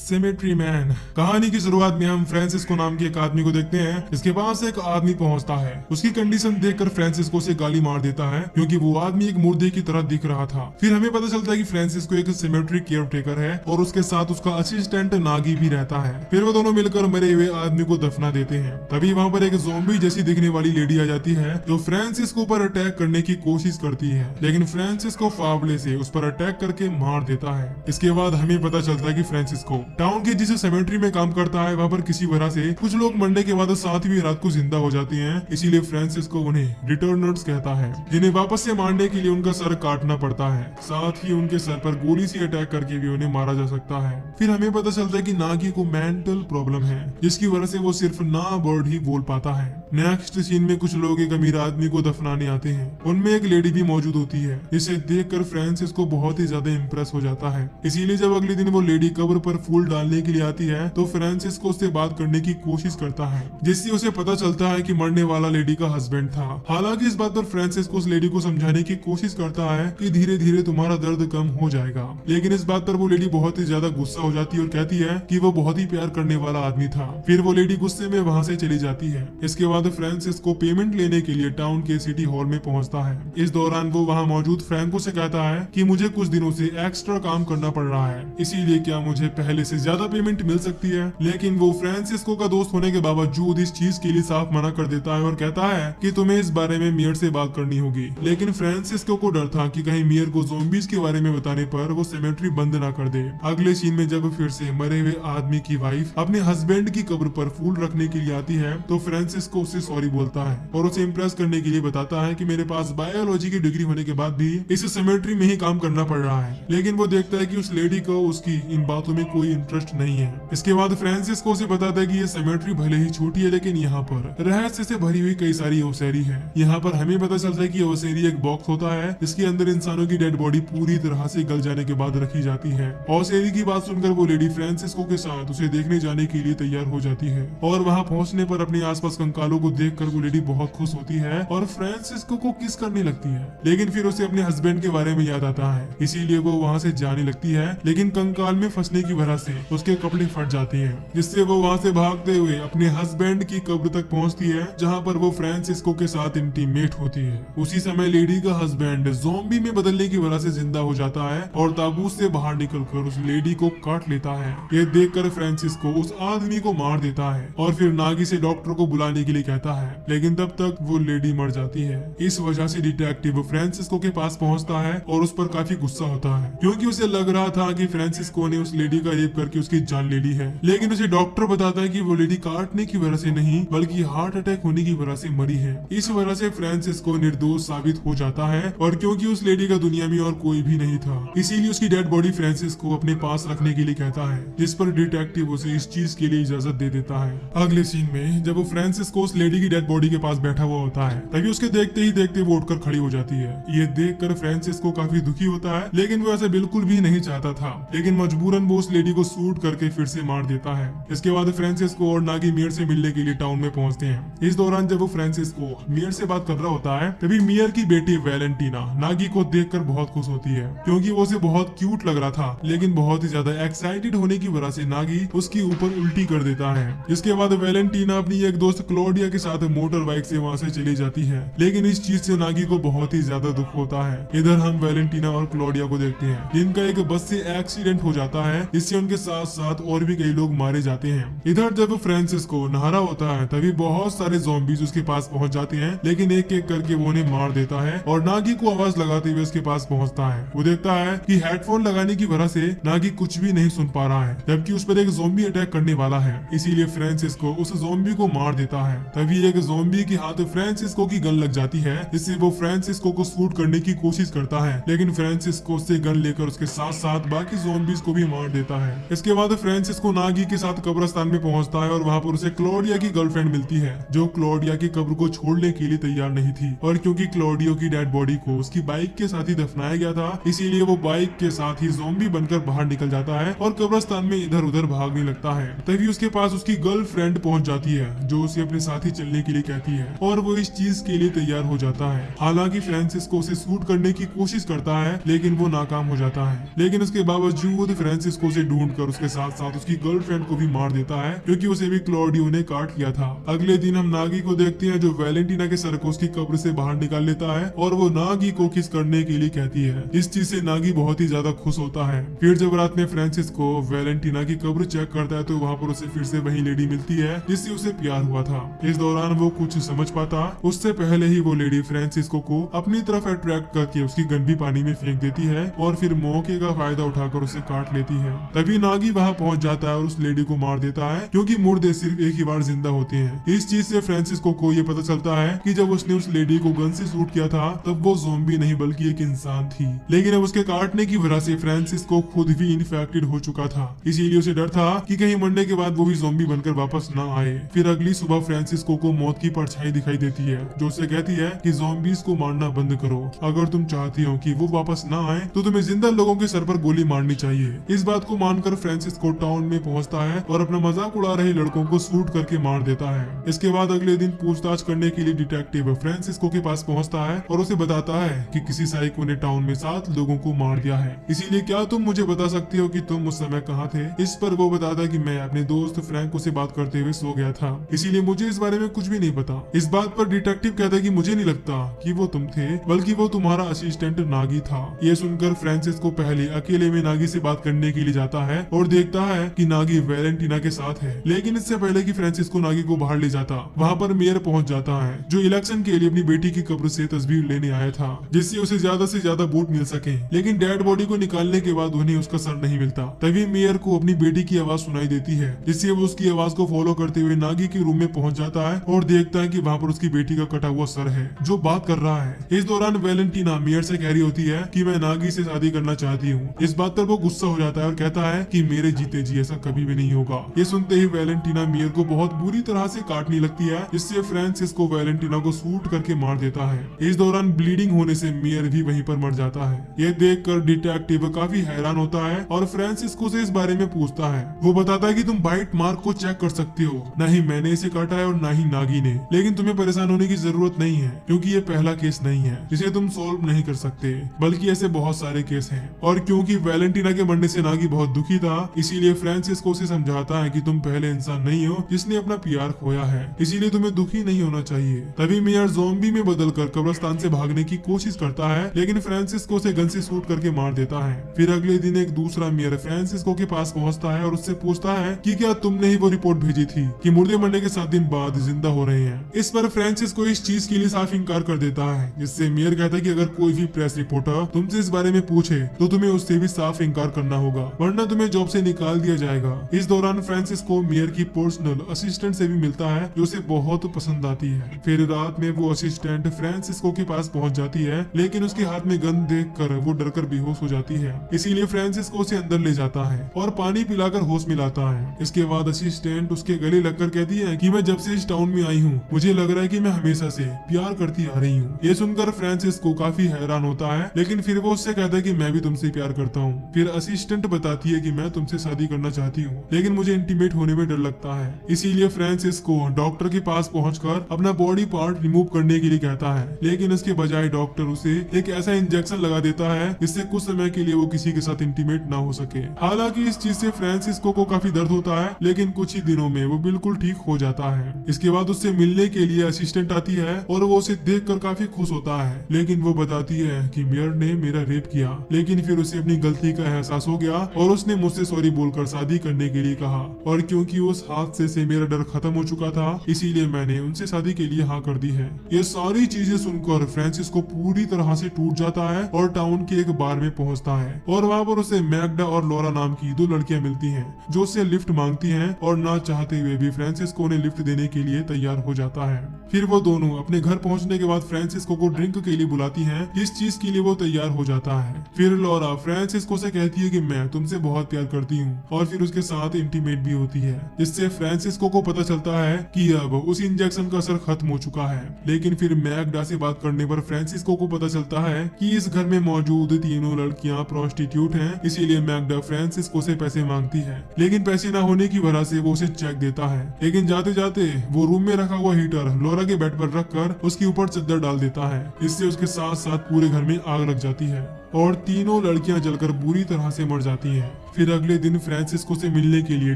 Symmetry man. कहानी की शुरुआत में हम फ्रांसिस्को नाम के एक आदमी को देखते हैं। इसके पास एक आदमी पहुंचता है। उसकी कंडीशन देखकर फ्रांसिस्को से गाली मार देता है क्योंकि वो आदमी एक मुर्दे की तरह दिख रहा था। फिर हमें पता चलता है कि फ्रांसिस्को एक सिमेट्री केयर टेकर है और उसके साथ उसका असिस्टेंट नागी भी रहता है। फिर वो दोनों मिलकर मरे हुए आदमी को दफना देते हैं। तभी वहाँ पर एक ज़ॉम्बी जैसी दिखने वाली लेडी आ जाती है जो फ्रांसिस्को पर अटैक करने की कोशिश करती है, लेकिन फ्रांसिस्को फावले से उस पर अटैक करके मार देता है। इसके बाद हमें पता चलता है कि फ्रांसिस्को टाउन के जिस सेमेट्री में काम करता है वहाँ पर किसी वजह से कुछ लोग मंडे के बाद 7वीं रात को जिंदा हो जाते हैं। इसीलिए फ्रांसिस्को उन्हें रिटर्नर्स कहता है, जिन्हें वापस से मारने के लिए उनका सर काटना पड़ता है। साथ ही उनके सर पर गोली से अटैक करके भी उन्हें मारा जा सकता है। फिर हमें पता चलता है कि नागी को मेंटल प्रॉब्लम है, जिसकी वजह से वो सिर्फ ना वर्ड ही बोल पाता है। नेक्स्ट सीन में कुछ लोग एक अमीर आदमी को दफनाने आते हैं। उनमें एक लेडी भी मौजूद होती है, जिसे देखकर फ्रांसिस्को बहुत ही ज्यादा इंप्रेस हो जाता है। इसीलिए जब अगले दिन वो लेडी कब्र पर फूल डालने के लिए आती है तो फ्रांसिस्को उससे बात करने की कोशिश करता है, जिससे उसे पता चलता है कि मरने वाला लेडी का हस्बैंड था। हालांकि इस बात पर फ्रांसिस्को उस लेडी को समझाने की कोशिश करता है कि धीरे धीरे तुम्हारा दर्द कम हो जाएगा, लेकिन इस बात पर वो लेडी बहुत ही ज्यादा गुस्सा हो जाती है और कहती है कि वो बहुत ही प्यार करने वाला आदमी था। फिर वो लेडी गुस्से में वहाँ से चली जाती है। इसके बाद फ्रांसिस्को पेमेंट लेने के लिए टाउन के सिटी हॉल में पहुंचता है। इस दौरान वो वहाँ मौजूद फ्रैंको से कहता है कि मुझे कुछ दिनों से एक्स्ट्रा काम करना पड़ रहा है, इसीलिए क्या मुझे पहले से ज्यादा पेमेंट मिल सकती है। लेकिन वो फ्रांसिस्को का दोस्त होने के बावजूद इस चीज के लिए साफ मना कर देता है और कहता है कि तुम्हें इस बारे में मेयर से बात करनी होगी। लेकिन फ्रांसिस्को को डर था कि कहीं मेयर को ज़ॉम्बीज के बारे में बताने पर वो सेमेट्री बंद ना कर दे। अगले सीन में जब फिर से मरे हुए आदमी की वाइफ अपने हस्बैंड की कब्र पर फूल रखने के लिए आती है तो फ्रांसिस्को उससे सॉरी बोलता है और उसे इम्प्रेस करने के लिए बताता है कि मेरे पास बायोलॉजी की डिग्री होने के बाद भी इस सेमेट्री में ही काम करना पड़ रहा है। लेकिन वो देखता है कि उस लेडी को उसकी इन बातों में कोई इंटरेस्ट नहीं है। इसके बाद फ्रांसिस्को उसे बताता है कि ये सेमेट्री भले ही छोटी है, लेकिन यहाँ पर रहस्य से भरी हुई कई सारी ओसेरी है। यहाँ पर हमें पता चलता है कि ओसेरी एक बॉक्स होता है जिसके अंदर इंसानों की डेड बॉडी पूरी तरह से गल जाने के बाद रखी जाती है। ओसेरी की बात सुनकर वो लेडी फ्रांसिस्को के साथ उसे देखने जाने के लिए तैयार हो जाती है और वहाँ पहुँचने पर अपने आसपास कंकालों को देखकर वो लेडी बहुत खुश होती है और फ्रांसिस्को को किस करने लगती है। लेकिन फिर उसे अपने हस्बैंड के बारे में याद आता है, इसीलिए वो वहाँ से जाने लगती है। लेकिन कंकाल में फंसने की वजह से उसके कपड़े फट जाते हैं, जिससे वो वहाँ से भागते हुए अपने हस्बैंड की कब्र तक पहुँचती है, जहाँ पर वो फ्रांसिस्को के साथ इंटीमेट होती है। उसी समय लेडी का हस्बैंड ज़ॉम्बी में बदलने की वजह से जिंदा हो जाता है और ताबूत से बाहर निकलकर उस लेडी को काट लेता है। ये देखकर फ्रांसिस्को उस आदमी को मार देता है और फिर नागी से डॉक्टर को बुलाने के लिए कहता है, लेकिन तब तक वो लेडी मर जाती है। इस वजह से डिटेक्टिव फ्रांसिस्को के पास पहुंचता है और उस पर काफी गुस्सा होता है, क्योंकि उसे लग रहा था कि फ्रांसिस्को ने उस लेडी का रेप करके उसकी जान ले ली है। लेकिन उसे डॉक्टर बताता है कि वो लेडी काटने की वजह से नहीं बल्कि हार्ट अटैक होने की वजह से मरी है। इस वजह से फ्रांसिस्को निर्दोष साबित हो जाता है और क्योंकि उस लेडी का दुनिया में और कोई भी नहीं था, इसीलिए उसकी डेड बॉडी फ्रांसिस्को अपने पास रखने के लिए कहता है, जिस पर डिटेक्टिव उसे इस चीज के लिए इजाजत दे देता है। अगले सीन में जब वो फ्रांसिस्को उस लेडी की डेड बॉडी के पास बैठा हुआ होता है, तभी उसके देखते ही देखते वो उठकर खड़ी हो जाती है। ये देखकर फ्रांसिस्को काफी दुखी होता है, लेकिन वो ऐसा बिल्कुल भी नहीं चाहता था। लेकिन मजबूरन वो उस लेडी को शूट करके फिर से मार देता है। इसके बाद फ्रांसिस्को और नागी मेयर से मिलने के लिए टाउन में पहुंचते हैं। इस दौरान जब वो फ्रांसिस्को मेयर से बात कर रहा होता है, तभी मेयर की बेटी वैलेंटीना नागी को देखकर बहुत खुश होती है, क्योंकि वो उसे बहुत क्यूट लग रहा था। लेकिन बहुत ही ज्यादा एक्साइटेड होने की वजह से नागी उसके ऊपर उल्टी कर देता है। इसके बाद वैलेंटीना अपनी एक दोस्त क्लोडिया के साथ मोटर बाइक से वहाँ से चली जाती है, लेकिन इस चीज से नागी को बहुत ही ज्यादा दुख होता है। इधर हम वैलेंटीना और क्लोडिया को देखते हैं, जिनका एक बस से एक्सीडेंट हो जाता है, इससे उनके साथ साथ और भी कई लोग मारे जाते हैं। इधर जब फ्रांसिस्को नहा रहा होता है, तभी बहुत सारे ज़ॉम्बीज उसके पास पहुंच जाते हैं, लेकिन एक एक करके वो उन्हें मार देता है और नागी को आवाज लगाते हुए उसके पास पहुंचता है। वो देखता है कि हेडफोन लगाने की वजह से नागी कुछ भी नहीं सुन पा रहा है, जबकि उस पर एक ज़ॉम्बी अटैक करने वाला है। इसीलिए फ्रांसिस्को उस ज़ॉम्बी को मार देता है। तभी एक ज़ॉम्बी के हाथ फ्रांसिस्को की गन लग जाती है, जिससे वो फ्रांसिस्को को शूट करने की कोशिश करता है, लेकिन फ्रांसिस्को उससे गन लेकर उसके साथ साथ बाकी ज़ॉम्बीज को भी मार देता है। इसके बाद फ्रांसिस्को नागी के साथ कब्रिस्तान में पहुंचता है और वहां पर उसे क्लोडिया की गर्लफ्रेंड मिलती है, जो क्लोडिया की कब्र को छोड़ने के लिए तैयार नहीं थी। और क्योंकि क्लोडियो की डेड बॉडी को उसकी बाइक के साथ ही दफनाया गया था, इसीलिए वो बाइक के साथ ही ज़ॉम्बी बनकर बाहर निकल जाता है और कब्रिस्तान में इधर उधर भागने लगता है। तभी उसके पास उसकी गर्लफ्रेंड पहुंच जाती है, जो उसे अपने साथ ही चलने के लिए कहती है और वो इस चीज के लिए तैयार हो जाता है। हालांकि फ्रांसिस्को उसे शूट करने की कोशिश करता है, लेकिन वो नाकाम हो जाता है। लेकिन उसके बावजूद फ्रांसिस्को उसे ढूंढकर देकर उसके साथ साथ उसकी गर्लफ्रेंड को भी मार देता है क्योंकि उसे भी क्लॉडियो ने काट लिया था। अगले दिन हम नागी को देखते हैं जो वैलेंटीना के सर को उसकी कब्र से बाहर निकाल लेता है और वो नागी को किस करने के लिए कहती है। इस चीज से नागी बहुत ही ज्यादा खुश होता है। फिर जब रात में फ्रांसिस को वैलेंटीना की कब्र चेक करता है तो वहाँ पर उसे फिर से वही लेडी मिलती है जिससे उसे प्यार हुआ था। इस दौरान वो कुछ समझ पाता उससे पहले ही वो लेडी फ्रांसिस्को को अपनी तरफ अट्रैक्ट करके उसकी गन भी पानी में फेंक देती है और फिर मौके का फायदा उठाकर उसे काट लेती है। तभी नागी वहाँ पहुंच जाता है और उस लेडी को मार देता है क्योंकि मुर्दे सिर्फ एक ही बार जिंदा होते हैं। इस चीज से फ्रांसिस्को को ये पता चलता है कि जब उसने उस लेडी को गन से शूट किया था तब वो ज़ॉम्बी नहीं बल्कि एक इंसान थी, लेकिन अब उसके काटने की वजह से फ्रांसिस्को खुद भी इन्फेक्टेड हो चुका था। इसीलिए उसे डर था कि कहीं मरने के बाद वो भी ज़ॉम्बी बनकर वापस न आए। फिर अगली सुबह फ्रांसिस्को को मौत की परछाई दिखाई देती है जो उसे कहती है कि ज़ॉम्बीज़ को मारना बंद करो। अगर तुम चाहती हो कि वो वापस न आए तो तुम्हें जिंदा लोगों के सर पर गोली मारनी चाहिए। इस बात को मानकर फ्रांसिस्को टाउन में पहुंचता है और अपना मजाक उड़ा रहे लड़कों को शूट करके मार देता है। इसके बाद अगले दिन पूछताछ करने के लिए डिटेक्टिव फ्रांसिस्को के पास पहुंचता है और उसे बताता है कि किसी साइको ने टाउन में 7 लोगों को मार दिया है। इसीलिए क्या तुम मुझे बता सकती हो कि तुम उस समय कहाँ थे? इस पर वो बताता है कि मैं अपने दोस्त फ्रैंको से बात करते हुए सो गया था, इसीलिए मुझे इस बारे में कुछ भी नहीं पता। इस बात पर डिटेक्टिव कहता है कि मुझे नहीं लगता कि वो तुम थे, बल्कि वो तुम्हारा असिस्टेंट नागी था। ये सुनकर फ्रांसिस्को पहले अकेले में नागी से बात करने के लिए जाता है और देखता है कि नागी वैलेंटीना के साथ है। लेकिन इससे पहले कि फ्रांसिस्को नागी को बाहर ले जाता, वहाँ पर मेयर पहुंच जाता है जो इलेक्शन के लिए अपनी बेटी की कब्र से तस्वीर लेने आया था जिससे उसे ज्यादा से ज्यादा वोट मिल सके। लेकिन डेड बॉडी को निकालने के बाद उन्हें उसका सर नहीं मिलता। तभी मेयर को अपनी बेटी की आवाज सुनाई देती है जिससे वो उसकी आवाज को फॉलो करते हुए नागी के रूम में पहुंच जाता है और देखता है कि वहाँ पर उसकी बेटी का कटा हुआ सर है जो बात कर रहा है। इस दौरान वैलेंटीना मेयर से कह रही होती है कि मैं नागी से शादी करना चाहती हूँ। इस बात पर वो गुस्सा हो जाता है और कहता है कि मेरे जीते जी ऐसा कभी भी नहीं होगा। ये सुनते ही वैलेंटीना मेयर को बहुत बुरी तरह से काटने लगती है जिससे फ्रांसिस्को वैलेंटीना को शूट करके मार देता है। इस दौरान ब्लीडिंग होने से मेयर भी वहीं पर मर जाता है। ये देखकर डिटेक्टिव काफी हैरान होता है और फ्रांसिस्को से इस बारे में पूछता है। वो बताता है कि तुम बाइट मार्क को चेक कर सकते हो, न ही मैंने इसे काटा है और न ही नागी ने, लेकिन तुम्हें परेशान होने की जरूरत नहीं है क्योंकि ये पहला केस नहीं है जिसे तुम सोल्व नहीं कर सकते, बल्कि ऐसे बहुत सारे केस हैं। और क्योंकि वैलेंटीना के मरने से नागी बहुत दुखी था, इसीलिए फ्रांसिस्को से समझाता है कि तुम पहले इंसान नहीं हो जिसने अपना प्यार खोया है, इसीलिए तुम्हें दुखी नहीं होना चाहिए। तभी मेयर ज़ॉम्बी में बदलकर कब्रिस्तान से भागने की कोशिश करता है, लेकिन फ्रांसिस्को से गन से शूट करके मार देता है। फिर अगले दिन एक दूसरा मेयर फ्रांसिस्को के पास पहुंचता है और उससे पूछता है कि क्या तुमने ही वो रिपोर्ट भेजी थी कि मुर्दे मरने के 7 दिन बाद जिंदा हो रहे हैं। इस पर फ्रांसिस्को इस चीज के लिए साफ इंकार कर देता है, जिससे मेयर कहता है कि अगर कोई भी प्रेस रिपोर्टर तुमसे इस बारे में पूछे तो तुम्हें उससे भी साफ इंकार करना होगा, वरना तुम्हें जॉब से निकाल दिया जाएगा। इस दौरान फ्रांसिस्को मेयर की पर्सनल असिस्टेंट से भी मिलता है जो उसे बहुत पसंद आती है। फिर रात में वो असिस्टेंट फ्रांसिस्को के पास पहुंच जाती है, लेकिन उसके हाथ में गन देखकर वो डरकर बेहोश हो जाती है। इसीलिए फ्रांसिस्को उसे अंदर ले जाता है और पानी पिलाकर होश मिलाता है। इसके बाद असिस्टेंट उसके गले लगकर कहती है कि मैं जब से इस टाउन में आई हूँ मुझे लग रहा है कि मैं हमेशा से प्यार करती आ रही हूँ। ये सुनकर फ्रांसिस्को काफी हैरान होता है, लेकिन फिर वो उससे कहता है कि मैं भी तुमसे प्यार करता हूँ। फिर असिस्टेंट बताती है कि मैं तुमसे शादी करना चाहती हूँ, लेकिन मुझे इंटीमेट होने में डर लगता है। इसीलिए फ्रांसिस्को डॉक्टर के पास पहुंचकर अपना बॉडी पार्ट रिमूव करने के लिए कहता है, लेकिन इसके बजाय डॉक्टर उसे एक ऐसा इंजेक्शन लगा देता है जिससे कुछ समय के लिए वो किसी के साथ इंटीमेट ना हो सके। हालांकि इस चीज से फ्रांसिस्को को काफी दर्द होता है, लेकिन कुछ ही दिनों में वो बिल्कुल ठीक हो जाता है। इसके बाद उससे मिलने के लिए असिस्टेंट आती है और वो उसे देखकर काफी खुश होता है, लेकिन वो बताती है कि मेयर ने मेरा रेप किया, लेकिन फिर उसे अपनी गलती का एहसास हो गया और उसने मुझसे सॉरी बोलकर शादी करने के लिए कहा। और क्योंकि उस हादसे से मेरा डर खत्म हो चुका था, इसीलिए मैंने उनसे शादी के लिए हाँ कर दी है। ये सारी चीजें सुनकर फ्रांसिस्को पूरी तरह से टूट जाता है और टाउन के एक बार में पहुंचता है और वहाँ पर उसे मैग्डा और लॉरा नाम की 2 लड़कियां मिलती हैं जो उससे लिफ्ट मांगती हैं और ना चाहते हुए भी फ्रांसिस्को ने लिफ्ट देने के लिए तैयार हो जाता है। फिर वो दोनों अपने घर पहुंचने के बाद फ्रांसिस्को को ड्रिंक के लिए बुलाती हैं। इस चीज के लिए वो तैयार हो जाता है। फिर लॉरा फ्रांसिस्को से कहती है कि मैं तुमसे बहुत प्यार करती हूँ और फिर उसके साथ इंटीमेट भी होती है, जिससे फ्रांसिस्को को पता चलता है कि अब उस इंजेक्शन का असर खत्म हो चुका है। लेकिन फिर मैग्डा से बात करने पर फ्रांसिस्को को पता चलता है कि इस घर में मौजूद 3 लड़कियां प्रोस्टिट्यूट हैं, इसीलिए मैग्डा फ्रांसिस्को से पैसे मांगती है, लेकिन पैसे न होने की वजह से वो उसे चेक देता है। लेकिन जाते जाते वो रूम में रखा हुआ हीटर लॉरा के बेड पर रखकर उसके ऊपर चद्दर डाल देता है। इससे उसके साथ साथ पूरे घर में आग लग जाती है और 3 लड़कियां जलकर बुरी तरह से मर जाती हैं। फिर अगले दिन फ्रांसिस्को से मिलने के लिए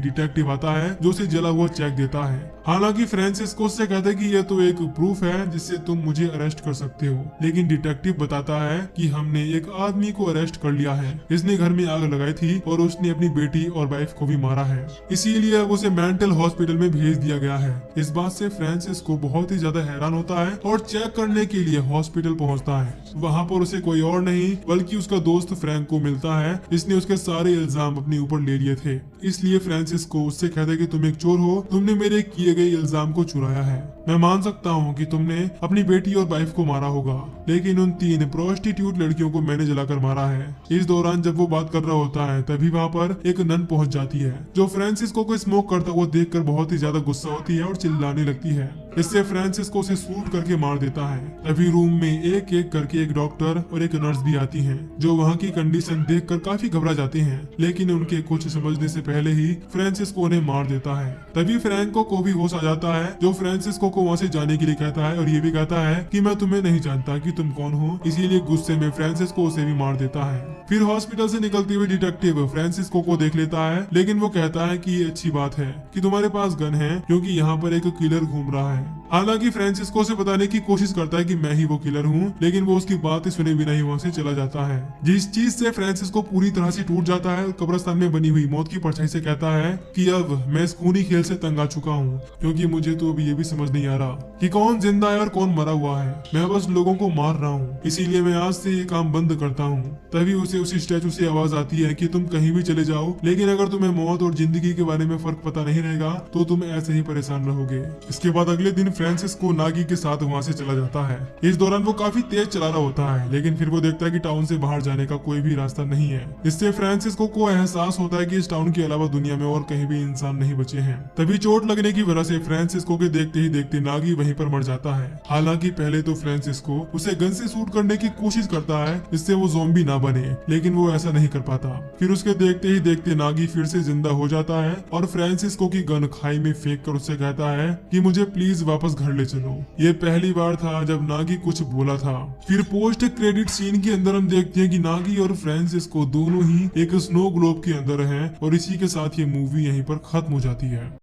डिटेक्टिव आता है जो उसे जला हुआ चेक देता है। हालांकि फ्रांसिस्को से कहता है कि यह तो एक प्रूफ है जिससे तुम मुझे अरेस्ट कर सकते हो, लेकिन डिटेक्टिव बताता है कि हमने एक आदमी को अरेस्ट कर लिया है। इसने घर में आग लगाई थी और उसने अपनी बेटी और वाइफ को भी मारा है, इसीलिए अब उसे मेंटल हॉस्पिटल में भेज दिया गया है। इस बात से फ्रांसिस्को बहुत ही ज्यादा हैरान होता है और चेक करने के लिए हॉस्पिटल पहुंचता है। वहां पर उसे कोई और नहीं बल्कि उसका दोस्त फ्रैंक को मिलता है, जिसने उसके सारे इल्जाम अपने ऊपर ले लिए थे। इसलिए फ्रांसिस्को उससे कहता है कि तुम एक चोर हो, तुमने मेरे किए गए इल्जाम को चुराया है। मैं मान सकता हूँ कि तुमने अपनी बेटी और वाइफ को मारा होगा, लेकिन उन 3 प्रोस्टिट्यूट लड़कियों को मैंने जलाकर मारा है। इस दौरान जब वो बात कर रहा होता है तभी वहाँ पर एक नन पहुंच जाती है जो फ्रांसिस्को को स्मोक करता हुआ देखकर बहुत ही ज्यादा गुस्सा होती है और चिल्लाने लगती है। इससे फ्रांसिस्को उसे शूट करके मार देता है। तभी रूम में एक एक करके एक डॉक्टर और एक नर्स भी आती हैं, जो वहाँ की कंडीशन देखकर काफी घबरा जाते हैं, लेकिन उनके कुछ समझने से पहले ही फ्रांसिस्को उन्हें मार देता है। तभी फ्रैंको को भी होश आ जाता है, जो फ्रांसिस्को को वहाँ से जाने के लिए कहता है और ये भी कहता है कि मैं तुम्हें नहीं जानता कि तुम कौन हो। इसीलिए गुस्से में फ्रांसिस्को उसे भी मार देता है। फिर हॉस्पिटल से निकलते हुए डिटेक्टिव फ्रांसिस्को को देख लेता है, लेकिन वो कहता है कि ये अच्छी बात है कि तुम्हारे पास गन है, क्योंकि यहाँ पर एक किलर घूम रहा है। हालांकि फ्रांसिस्को से बताने की कोशिश करता है कि मैं ही वो किलर हूँ, लेकिन वो उसकी बात सुने बिना ही वहाँ से चला जाता है, जिस चीज से फ्रांसिस्को पूरी तरह से टूट जाता है। कब्रिस्तान में बनी हुई मौत की परछाई से कहता है कि अब मैं इस खूनी खेल से तंग आ चुका हूँ, क्योंकि मुझे तो अभी ये भी समझ नहीं आ रहा कि कौन जिंदा है और कौन मरा हुआ है। मैं बस लोगों को मार रहा हूँ, इसीलिए मैं आज से ये काम बंद करता हूँ। तभी उसे उस स्टैचू से आवाज आती है कि तुम कहीं भी चले जाओ, लेकिन अगर तुम्हें मौत और जिंदगी के बारे में फर्क पता नहीं रहेगा तो तुम ऐसे ही परेशान रहोगे। इसके बाद अगले दिन फ्रांसिस्को नागी के साथ वहाँ से चला जाता है। इस दौरान वो काफी तेज चला रहा होता है, लेकिन फिर वो देखता है कि टाउन से बाहर जाने का कोई भी रास्ता नहीं है। इससे फ्रांसिस्को को एहसास होता है कि इस टाउन के अलावा दुनिया में और कहीं भी इंसान नहीं बचे हैं। तभी चोट लगने की वजह से फ्रांसिस्को के देखते ही देखते नागी वहीं पर मर जाता है। हालांकि पहले तो फ्रांसिस्को उसे गन से शूट करने की कोशिश करता है, जिससे वो ज़ॉम्बी ना बने, लेकिन वो ऐसा नहीं कर पाता। फिर उसके देखते ही देखते नागी फिर से जिंदा हो जाता है और फ्रांसिस्को की गन खाई में फेंक कर उससे कहता है कि मुझे प्लीज वापस घर ले चलो। ये पहली बार था जब नागी कुछ बोला था। फिर पोस्ट क्रेडिट सीन के अंदर हम देखते हैं कि नागी और फ्रांसिस्को दोनों ही एक स्नो ग्लोब के अंदर हैं और इसी के साथ ये मूवी यहीं पर खत्म हो जाती है।